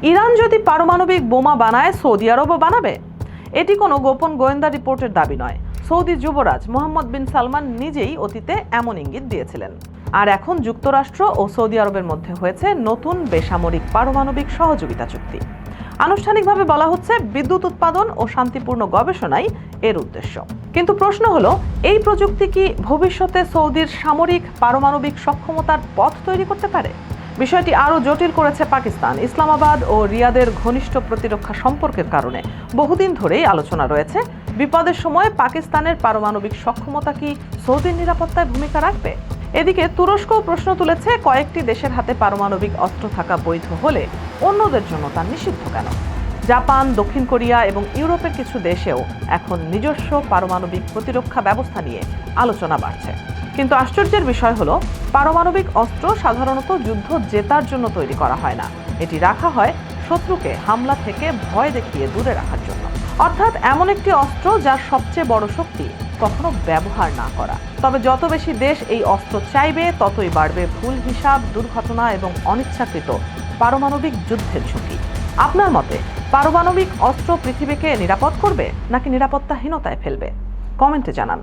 Iran যদি পারমাণবিক বোমা বানায়, সৌদি আরবও বানাবে। এটি কোনো গোপন গোয়েন্দা রিপোর্টের দাবি নয়। সৌদি যুবরাজ মোহাম্মদ বিন সালমান নিজেই অতীতে এমন ইঙ্গিত দিয়েছিলেন। আর এখন যুক্তরাষ্ট্র ও সৌদি আরবের মধ্যে হয়েছে নতুন বেসামরিক পারমাণবিক সহযোগিতা চুক্তি। আনুষ্ঠানিকভাবে বলা হচ্ছে বিদ্যুৎ উৎপাদন ও শান্তিপূর্ণ গবেষণাই এর উদ্দেশ্য। কিন্তু প্রশ্ন হলো, এই প্রযুক্তি কি ভবিষ্যতে সৌদির সামরিক পারমাণবিক সক্ষমতার পথ তৈরি করতে পারে? বিষয়টি আরও জটিল করেছে পাকিস্তান। ইসলামাবাদ ও রিয়াদের ঘনিষ্ঠ প্রতিরক্ষা সম্পর্কের কারণে বহুদিন ধরেই আলোচনা রয়েছে, বিপদের সময় পাকিস্তানের পারমাণবিক সক্ষমতা কি সৌদির নিরাপত্তায় ভূমিকা রাখবে। এদিকে তুরস্কও প্রশ্ন তুলেছে, কয়েকটি দেশের হাতে পারমাণবিক অস্ত্র থাকা বৈধ হলে অন্যদের জন্য তা নিষিদ্ধ কেন? জাপান, দক্ষিণ কোরিয়া এবং ইউরোপের কিছু দেশেও এখন নিজস্ব পারমাণবিক প্রতিরক্ষা ব্যবস্থা নিয়ে আলোচনা বাড়ছে। কিন্তু আশ্চর্যের বিষয় হলো, পারমাণবিক অস্ত্র সাধারণত যুদ্ধ জেতার জন্য তৈরি করা হয় না। এটি রাখা হয় শত্রুকে হামলা থেকে ভয় দেখিয়ে দূরে রাখার জন্য। অর্থাৎ এমন একটি অস্ত্র যার সবচেয়ে বড় শক্তি কখনো ব্যবহার না করা। তবে যত বেশি দেশ এই অস্ত্র চাইবে, ততই বাড়বে ভুল হিসাব, দুর্ঘটনা এবং অনিচ্ছাকৃত পারমাণবিক যুদ্ধের ঝুঁকি। আপনার মতে পারমাণবিক অস্ত্র পৃথিবীকে নিরাপদ করবে নাকি নিরাপত্তাহীনতায় ফেলবে? কমেন্টে জানান।